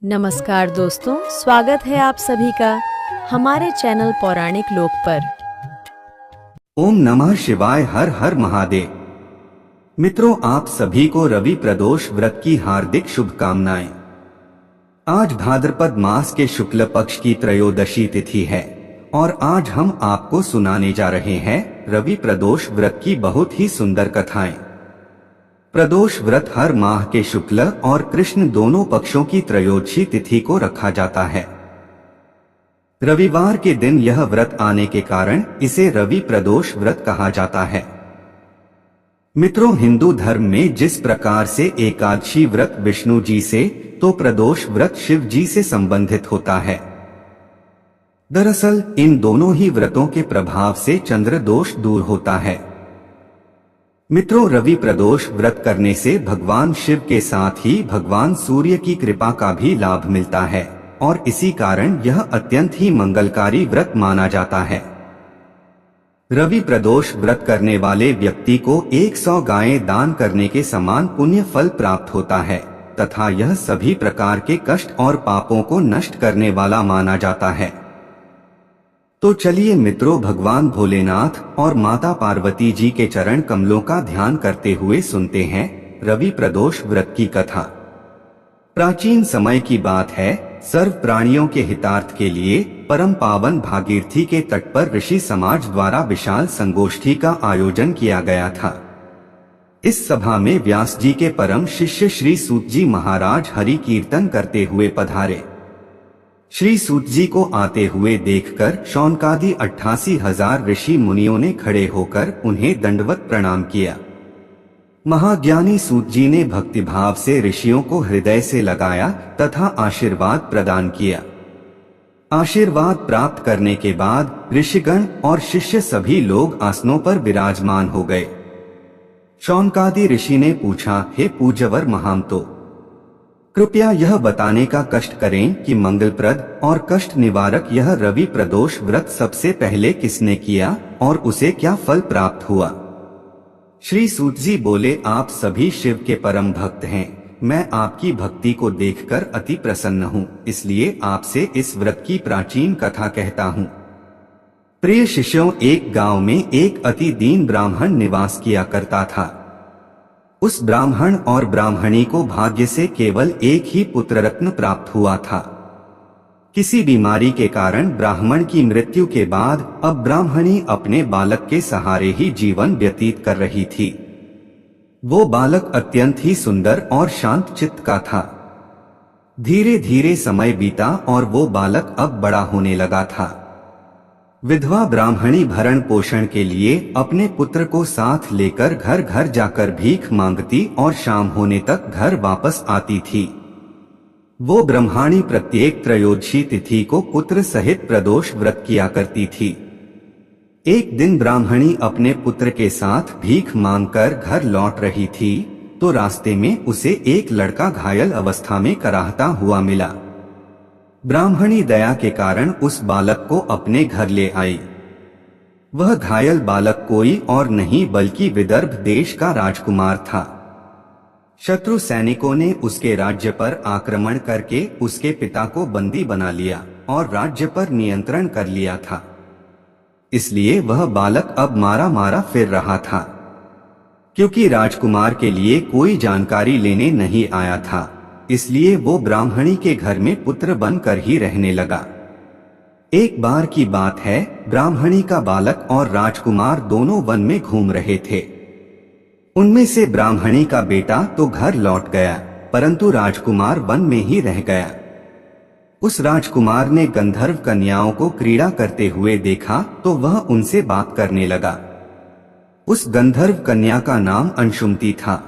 नमस्कार दोस्तों, स्वागत है आप सभी का हमारे चैनल पौराणिक लोक पर। ओम नमः शिवाय, हर हर महादेव। मित्रों, आप सभी को रवि प्रदोष व्रत की हार्दिक शुभकामनाएं। आज भाद्रपद मास के शुक्ल पक्ष की त्रयोदशी तिथि है और आज हम आपको सुनाने जा रहे हैं रवि प्रदोष व्रत की बहुत ही सुंदर कथाएं। प्रदोष व्रत हर माह के शुक्ल और कृष्ण दोनों पक्षों की त्रयोदशी तिथि को रखा जाता है। रविवार के दिन यह व्रत आने के कारण इसे रवि प्रदोष व्रत कहा जाता है। मित्रों, हिंदू धर्म में जिस प्रकार से एकादशी व्रत विष्णु जी से, तो प्रदोष व्रत शिव जी से संबंधित होता है। दरअसल इन दोनों ही व्रतों के प्रभाव से चंद्र दोष दूर होता है। मित्रों, रवि प्रदोष व्रत करने से भगवान शिव के साथ ही भगवान सूर्य की कृपा का भी लाभ मिलता है और इसी कारण यह अत्यंत ही मंगलकारी व्रत माना जाता है। रवि प्रदोष व्रत करने वाले व्यक्ति को 100 गायें दान करने के समान पुण्य फल प्राप्त होता है तथा यह सभी प्रकार के कष्ट और पापों को नष्ट करने वाला माना जाता है। तो चलिए मित्रों, भगवान भोलेनाथ और माता पार्वती जी के चरण कमलों का ध्यान करते हुए सुनते हैं रवि प्रदोष व्रत की कथा। प्राचीन समय की बात है, सर्व प्राणियों के हितार्थ के लिए परम पावन भागीरथी के तट पर ऋषि समाज द्वारा विशाल संगोष्ठी का आयोजन किया गया था। इस सभा में व्यास जी के परम शिष्य श्री सूत जी महाराज हरि कीर्तन करते हुए पधारे। श्री सूत जी को आते हुए देखकर शौनकादि 88,000 ऋषि मुनियों ने खड़े होकर उन्हें दंडवत प्रणाम किया। महाज्ञानी सूत जी ने भक्तिभाव से ऋषियों को हृदय से लगाया तथा आशीर्वाद प्रदान किया। आशीर्वाद प्राप्त करने के बाद ऋषिगण और शिष्य सभी लोग आसनों पर विराजमान हो गए। शौनकादि ऋषि ने पूछा, हे पूज्यवर महामतो, कृपया यह बताने का कष्ट करें कि मंगलप्रद और कष्ट निवारक यह रवि प्रदोष व्रत सबसे पहले किसने किया और उसे क्या फल प्राप्त हुआ। श्री सूत जी बोले, आप सभी शिव के परम भक्त हैं। मैं आपकी भक्ति को देखकर अति प्रसन्न हूँ, इसलिए आपसे इस व्रत की प्राचीन कथा कहता हूँ। प्रिय शिष्यों, एक गांव में एक अति दीन ब्राह्मण निवास किया करता था। उस ब्राह्मण और ब्राह्मणी को भाग्य से केवल एक ही पुत्र रत्न प्राप्त हुआ था। किसी बीमारी के कारण ब्राह्मण की मृत्यु के बाद अब ब्राह्मणी अपने बालक के सहारे ही जीवन व्यतीत कर रही थी। वो बालक अत्यंत ही सुंदर और शांत चित्त का था। धीरे धीरे समय बीता और वो बालक अब बड़ा होने लगा था। विधवा ब्राह्मणी भरण पोषण के लिए अपने पुत्र को साथ लेकर घर घर जाकर भीख मांगती और शाम होने तक घर वापस आती थी। वो ब्रह्माणी प्रत्येक त्रयोदशी तिथि को पुत्र सहित प्रदोष व्रत किया करती थी। एक दिन ब्राह्मणी अपने पुत्र के साथ भीख मांगकर घर लौट रही थी तो रास्ते में उसे एक लड़का घायल अवस्था में कराहता हुआ मिला। ब्राह्मणी दया के कारण उस बालक को अपने घर ले आई। वह घायल बालक कोई और नहीं बल्कि विदर्भ देश का राजकुमार था। शत्रु सैनिकों ने उसके राज्य पर आक्रमण करके उसके पिता को बंदी बना लिया और राज्य पर नियंत्रण कर लिया था। इसलिए वह बालक अब मारा मारा फिर रहा था। क्योंकि राजकुमार के लिए कोई जानकारी लेने नहीं आया था, इसलिए वो ब्राह्मणी के घर में पुत्र बनकर ही रहने लगा। एक बार की बात है, ब्राह्मणी का बालक और राजकुमार दोनों वन में घूम रहे थे। उनमें से ब्राह्मणी का बेटा तो घर लौट गया, परंतु राजकुमार वन में ही रह गया। उस राजकुमार ने गंधर्व कन्याओं को क्रीड़ा करते हुए देखा तो वह उनसे बात करने लगा। उस गंधर्व कन्या का नाम अंशुमती था।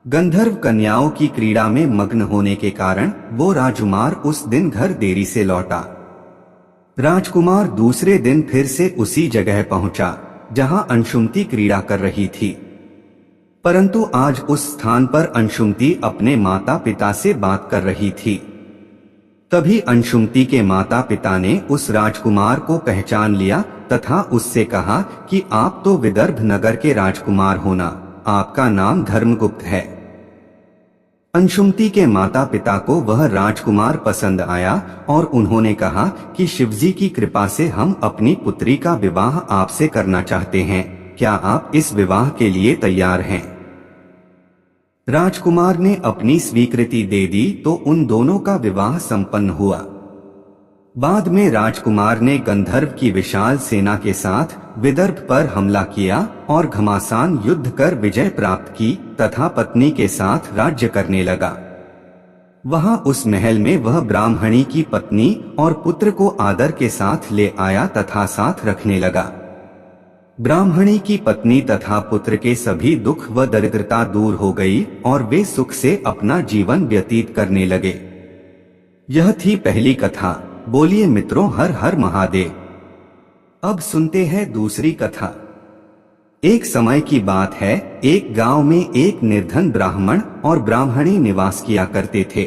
गंधर्व कन्याओं की क्रीड़ा में मग्न होने के कारण वो राजकुमार उस दिन घर देरी से लौटा। राजकुमार दूसरे दिन फिर से उसी जगह पहुंचा जहां अंशुमती क्रीड़ा कर रही थी, परंतु आज उस स्थान पर अंशुमती अपने माता पिता से बात कर रही थी। तभी अंशुमती के माता पिता ने उस राजकुमार को पहचान लिया तथा उससे कहा कि आप तो विदर्भ नगर के राजकुमार होना, आपका नाम धर्मगुप्त है। अंशुमति के माता पिता को वह राजकुमार पसंद आया और उन्होंने कहा कि शिवजी की कृपा से हम अपनी पुत्री का विवाह आपसे करना चाहते हैं, क्या आप इस विवाह के लिए तैयार हैं? राजकुमार ने अपनी स्वीकृति दे दी तो उन दोनों का विवाह संपन्न हुआ। बाद में राजकुमार ने गंधर्व की विशाल सेना के साथ विदर्भ पर हमला किया और घमासान युद्ध कर विजय प्राप्त की तथा पत्नी के साथ राज्य करने लगा। वहां उस महल में वह ब्राह्मणी की पत्नी और पुत्र को आदर के साथ ले आया तथा साथ रखने लगा। ब्राह्मणी की पत्नी तथा पुत्र के सभी दुख व दरिद्रता दूर हो गई और वे सुख से अपना जीवन व्यतीत करने लगे। यह थी पहली कथा। बोलिए मित्रों, हर हर महादेव। अब सुनते हैं दूसरी कथा। एक समय की बात है, एक गांव में एक निर्धन ब्राह्मण और ब्राह्मणी निवास किया करते थे।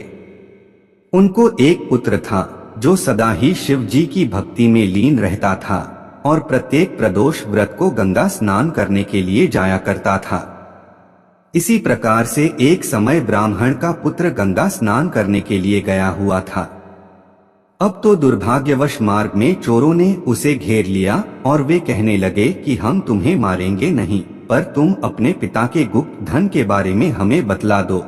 उनको एक पुत्र था जो सदा ही शिव जी की भक्ति में लीन रहता था और प्रत्येक प्रदोष व्रत को गंगा स्नान करने के लिए जाया करता था। इसी प्रकार से एक समय ब्राह्मण का पुत्र गंगा स्नान करने के लिए गया हुआ था। अब तो दुर्भाग्यवश मार्ग में चोरों ने उसे घेर लिया और वे कहने लगे कि हम तुम्हें मारेंगे नहीं, पर तुम अपने पिता के गुप्त धन के बारे में हमें बतला दो।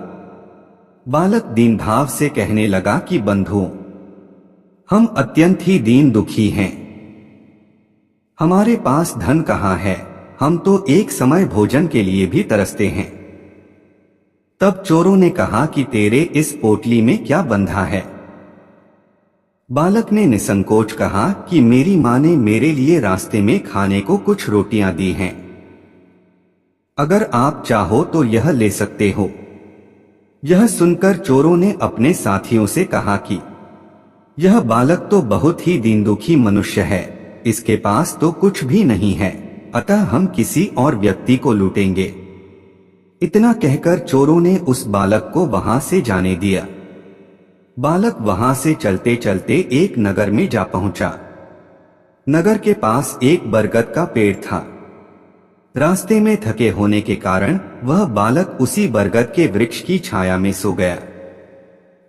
बालक दीन भाव से कहने लगा कि बंधु, हम अत्यंत ही दीन दुखी हैं। हमारे पास धन कहाँ है, हम तो एक समय भोजन के लिए भी तरसते हैं। तब चोरों ने कहा कि तेरे इस पोटली में क्या बंधा है? बालक ने निसंकोच कहा कि मेरी माँ ने मेरे लिए रास्ते में खाने को कुछ रोटियां दी हैं। अगर आप चाहो तो यह ले सकते हो। यह सुनकर चोरों ने अपने साथियों से कहा कि यह बालक तो बहुत ही दीन दुखी मनुष्य है, इसके पास तो कुछ भी नहीं है, अतः हम किसी और व्यक्ति को लूटेंगे। इतना कहकर चोरों ने उस बालक को वहां से जाने दिया। बालक वहां से चलते चलते एक नगर में जा पहुंचा। नगर के पास एक बरगद का पेड़ था। रास्ते में थके होने के कारण वह बालक उसी बरगद के वृक्ष की छाया में सो गया।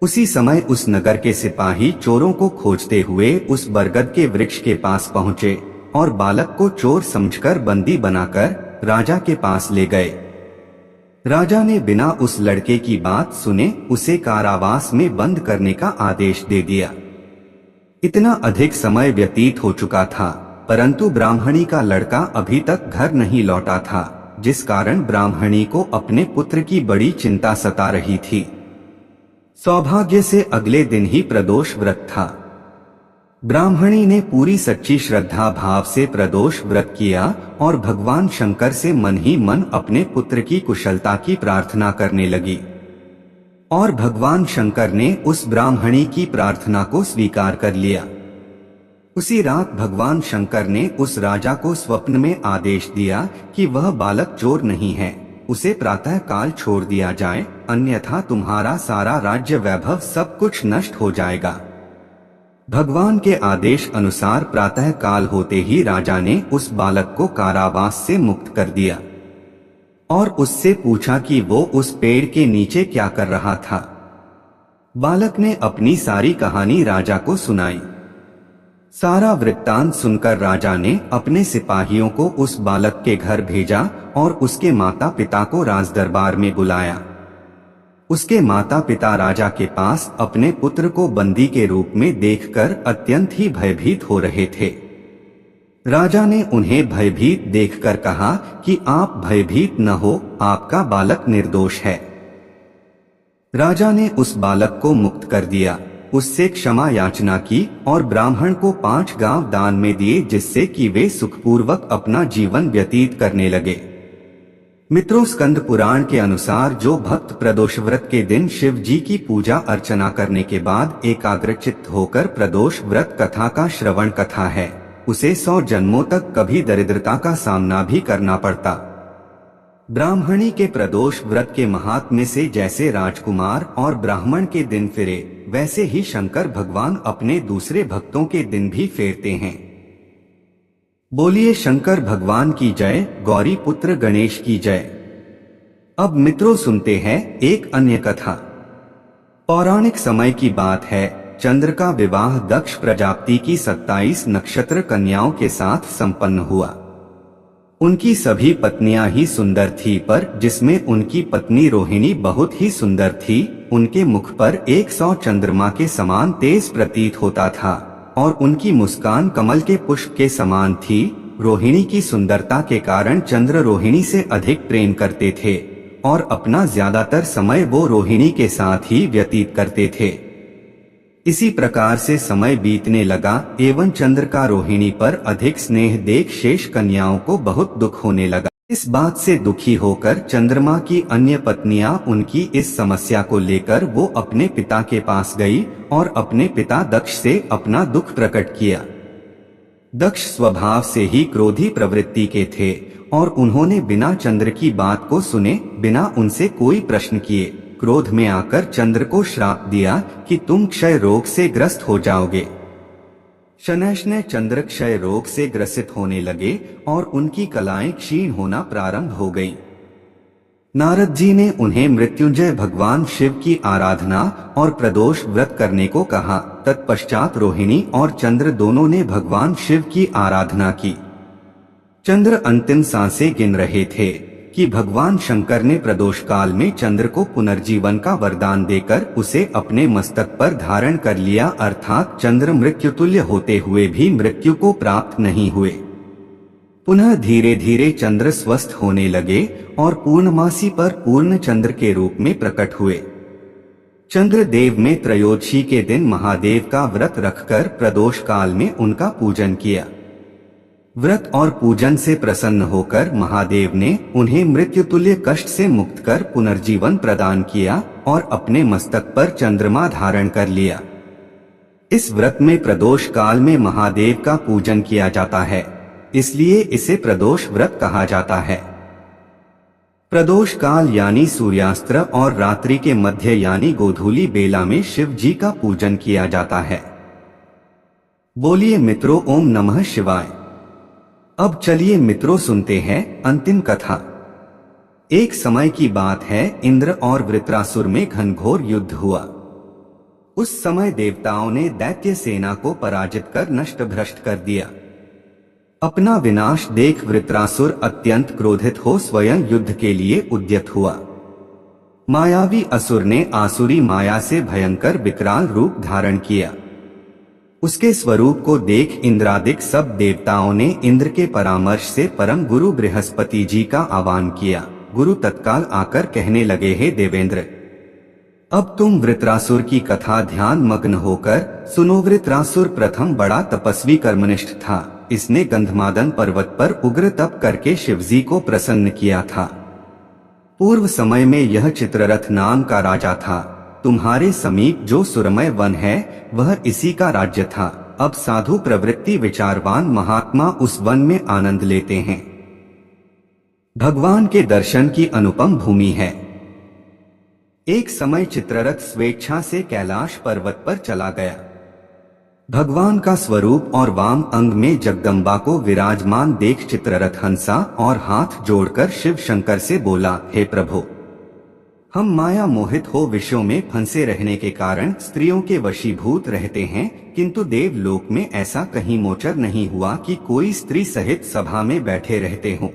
उसी समय उस नगर के सिपाही चोरों को खोजते हुए उस बरगद के वृक्ष के पास पहुंचे और बालक को चोर समझकर बंदी बनाकर राजा के पास ले गए। राजा ने बिना उस लड़के की बात सुने उसे कारावास में बंद करने का आदेश दे दिया। इतना अधिक समय व्यतीत हो चुका था, परंतु ब्राह्मणी का लड़का अभी तक घर नहीं लौटा था, जिस कारण ब्राह्मणी को अपने पुत्र की बड़ी चिंता सता रही थी। सौभाग्य से अगले दिन ही प्रदोष व्रत था। ब्राह्मणी ने पूरी सच्ची श्रद्धा भाव से प्रदोष व्रत किया और भगवान शंकर से मन ही मन अपने पुत्र की कुशलता की प्रार्थना करने लगी। और भगवान शंकर ने उस ब्राह्मणी की प्रार्थना को स्वीकार कर लिया। उसी रात भगवान शंकर ने उस राजा को स्वप्न में आदेश दिया कि वह बालक चोर नहीं है, उसे प्रातः काल छोड़ दिया जाए, अन्यथा तुम्हारा सारा राज्य वैभव सब कुछ नष्ट हो जाएगा। भगवान के आदेश अनुसार प्रातः काल होते ही राजा ने उस बालक को कारावास से मुक्त कर दिया और उससे पूछा कि वो उस पेड़ के नीचे क्या कर रहा था। बालक ने अपनी सारी कहानी राजा को सुनाई। सारा वृत्तांत सुनकर राजा ने अपने सिपाहियों को उस बालक के घर भेजा और उसके माता पिता को राजदरबार में बुलाया। उसके माता पिता राजा के पास अपने पुत्र को बंदी के रूप में देखकर अत्यंत ही भयभीत हो रहे थे। राजा ने उन्हें भयभीत देखकर कहा कि आप भयभीत न हो, आपका बालक निर्दोष है। राजा ने उस बालक को मुक्त कर दिया, उससे क्षमा याचना की और ब्राह्मण को 5 गांव दान में दिए, जिससे कि वे सुखपूर्वक अपना जीवन व्यतीत करने लगे। मित्रों, स्कंद पुराण के अनुसार जो भक्त प्रदोष व्रत के दिन शिव जी की पूजा अर्चना करने के बाद एकाग्रचित्त होकर प्रदोष व्रत कथा का श्रवण कथा है, उसे 100 जन्मों तक कभी दरिद्रता का सामना भी करना पड़ता। ब्राह्मणी के प्रदोष व्रत के महात्म्य से जैसे राजकुमार और ब्राह्मण के दिन फिरे, वैसे ही शंकर भगवान अपने दूसरे भक्तों के दिन भी फेरते हैं। बोलिए शंकर भगवान की जय, गौरी पुत्र गणेश की जय। अब मित्रों सुनते हैं एक अन्य कथा। पौराणिक समय की बात है। चंद्र का विवाह दक्ष प्रजापति की 27 नक्षत्र कन्याओं के साथ संपन्न हुआ। उनकी सभी पत्नियां ही सुंदर थी, पर जिसमें उनकी पत्नी रोहिणी बहुत ही सुंदर थी। उनके मुख पर 100 चंद्रमा के समान तेज प्रतीत होता था और उनकी मुस्कान कमल के पुष्प के समान थी। रोहिणी की सुंदरता के कारण चंद्र रोहिणी से अधिक प्रेम करते थे और अपना ज्यादातर समय वो रोहिणी के साथ ही व्यतीत करते थे। इसी प्रकार से समय बीतने लगा एवं चंद्र का रोहिणी पर अधिक स्नेह देख शेष कन्याओं को बहुत दुख होने लगा। इस बात से दुखी होकर चंद्रमा की अन्य पत्नियां उनकी इस समस्या को लेकर वो अपने पिता के पास गई और अपने पिता दक्ष से अपना दुख प्रकट किया। दक्ष स्वभाव से ही क्रोधी प्रवृत्ति के थे और उन्होंने बिना चंद्र की बात को सुने, बिना उनसे कोई प्रश्न किए, क्रोध में आकर चंद्र को श्राप दिया कि तुम क्षय रोग से ग्रस्त हो जाओगे। शनैः चंद्र क्षय रोग से ग्रसित होने लगे और उनकी कलाएं क्षीण होना प्रारंभ हो गईं। नारद जी ने उन्हें मृत्युंजय भगवान शिव की आराधना और प्रदोष व्रत करने को कहा। तत्पश्चात रोहिणी और चंद्र दोनों ने भगवान शिव की आराधना की। चंद्र अंतिम सांसें गिन रहे थे कि भगवान शंकर ने प्रदोष काल में चंद्र को पुनर्जीवन का वरदान देकर उसे अपने मस्तक पर धारण कर लिया, अर्थात चंद्र मृत्युतुल्य होते हुए भी मृत्यु को प्राप्त नहीं हुए। पुनः धीरे धीरे चंद्र स्वस्थ होने लगे और पूर्णमासी पर पूर्ण चंद्र के रूप में प्रकट हुए। चंद्र देव में त्रयोदशी के दिन महादेव का व्रत रखकर प्रदोष काल में उनका पूजन किया। व्रत और पूजन से प्रसन्न होकर महादेव ने उन्हें मृत्युतुल्य कष्ट से मुक्त कर पुनर्जीवन प्रदान किया और अपने मस्तक पर चंद्रमा धारण कर लिया। इस व्रत में प्रदोष काल में महादेव का पूजन किया जाता है, इसलिए इसे प्रदोष व्रत कहा जाता है। प्रदोष काल यानी सूर्यास्त्र और रात्रि के मध्य यानी गोधूली बेला में शिव जी का पूजन किया जाता है। बोलिए मित्रों, ओम नमः शिवाय। अब चलिए मित्रों सुनते हैं अंतिम कथा। एक समय की बात है, इंद्र और वृत्रासुर में घनघोर युद्ध हुआ। उस समय देवताओं ने दैत्य सेना को पराजित कर नष्ट भ्रष्ट कर दिया। अपना विनाश देख वृत्रासुर अत्यंत क्रोधित हो स्वयं युद्ध के लिए उद्यत हुआ। मायावी असुर ने आसुरी माया से भयंकर विकराल रूप धारण किया। उसके स्वरूप को देख इंद्रादिक सब देवताओं ने इंद्र के परामर्श से परम गुरु बृहस्पति जी का आह्वान किया। गुरु तत्काल आकर कहने लगे, हे देवेंद्र, अब तुम वृत्रासुर की कथा ध्यान मग्न होकर सुनो। वृत्रासुर प्रथम बड़ा तपस्वी कर्मनिष्ठ था। इसने गंधमादन पर्वत पर उग्र तप करके शिवजी को प्रसन्न किया था। पूर्व समय में यह चित्ररथ नाम का राजा था। तुम्हारे समीप जो सुरमय वन है वह इसी का राज्य था। अब साधु प्रवृत्ति विचारवान महात्मा उस वन में आनंद लेते हैं। भगवान के दर्शन की अनुपम भूमि है। एक समय चित्ररथ स्वेच्छा से कैलाश पर्वत पर चला गया। भगवान का स्वरूप और वाम अंग में जगदम्बा को विराजमान देख चित्ररथ हंसा और हाथ जोड़कर शिव शंकर से बोला, हे प्रभु, हम माया मोहित हो विषयों में फंसे रहने के कारण स्त्रियों के वशीभूत रहते हैं, किंतु देवलोक में ऐसा कहीं मोचर नहीं हुआ कि कोई स्त्री सहित सभा में बैठे रहते हों।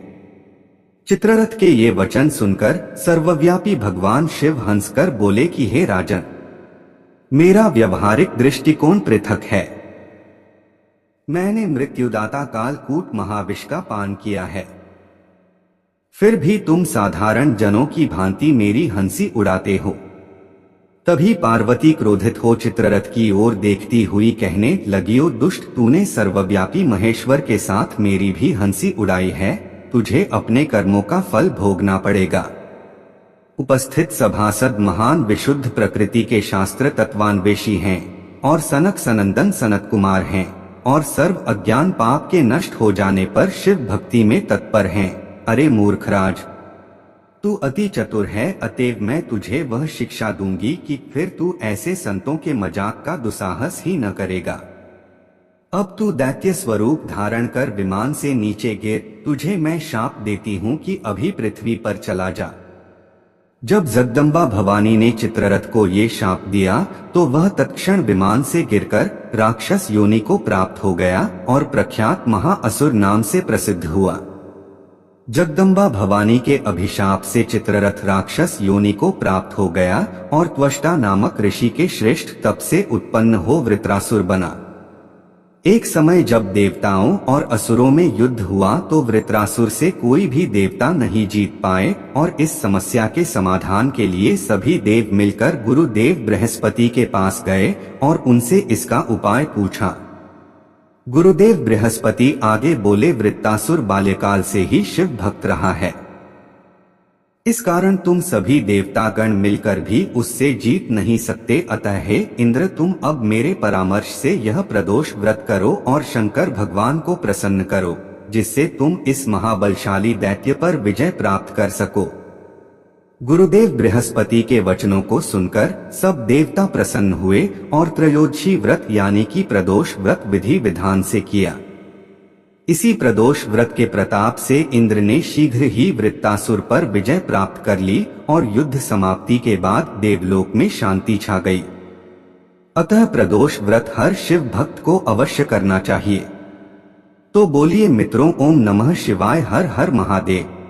चित्ररथ के ये वचन सुनकर सर्वव्यापी भगवान शिव हंसकर बोले कि हे राजन, मेरा व्यवहारिक दृष्टिकोण पृथक है। मैंने मृत्युदाता कालकूट महाविष का पान किया है, फिर भी तुम साधारण जनों की भांति मेरी हंसी उड़ाते हो। तभी पार्वती क्रोधित हो चित्ररथ की ओर देखती हुई कहने लगी, ओ दुष्ट, तूने सर्वव्यापी महेश्वर के साथ मेरी भी हंसी उड़ाई है, तुझे अपने कर्मों का फल भोगना पड़ेगा। उपस्थित सभासद महान विशुद्ध प्रकृति के शास्त्र तत्वान्वेषी हैं और सनक सनंदन सनत कुमार हैं और सर्व अज्ञान पाप के नष्ट हो जाने पर शिव भक्ति में तत्पर हैं। अरे मूर्खराज, तू अति चतुर है, अतएव मैं तुझे वह शिक्षा दूंगी कि फिर तू ऐसे संतों के मजाक का दुस्साहस ही न करेगा। अब तू दैत्य स्वरूप धारण कर विमान से नीचे गिर, तुझे मैं शाप देती हूँ कि अभी पृथ्वी पर चला जा। जब जगदम्बा भवानी ने चित्ररथ को ये शाप दिया तो वह तत्क्षण विमान से गिरकर राक्षस योनि को प्राप्त हो गया और प्रख्यात महाअसुर नाम से प्रसिद्ध हुआ। जगदम्बा भवानी के अभिशाप से चित्ररथ राक्षस योनि को प्राप्त हो गया और त्वष्टा नामक ऋषि के श्रेष्ठ तप से उत्पन्न हो वृत्रासुर बना। एक समय जब देवताओं और असुरों में युद्ध हुआ तो वृत्रासुर से कोई भी देवता नहीं जीत पाए और इस समस्या के समाधान के लिए सभी देव मिलकर गुरुदेव बृहस्पति के पास गए और उनसे इसका उपाय पूछा। गुरुदेव बृहस्पति आगे बोले, वृत्रासुर बाल्यकाल से ही शिव भक्त रहा है, इस कारण तुम सभी देवतागण मिलकर भी उससे जीत नहीं सकते। अतः हे इंद्र, तुम अब मेरे परामर्श से यह प्रदोष व्रत करो और शंकर भगवान को प्रसन्न करो, जिससे तुम इस महाबलशाली दैत्य पर विजय प्राप्त कर सको। गुरुदेव बृहस्पति के वचनों को सुनकर सब देवता प्रसन्न हुए और त्रयोदशी व्रत यानी कि प्रदोष व्रत विधि विधान से किया। इसी प्रदोष व्रत के प्रताप से इंद्र ने शीघ्र ही वृत्तासुर पर विजय प्राप्त कर ली और युद्ध समाप्ति के बाद देवलोक में शांति छा गई। अतः प्रदोष व्रत हर शिव भक्त को अवश्य करना चाहिए। तो बोलिए मित्रों, ओम नमः शिवाय, हर हर महादेव।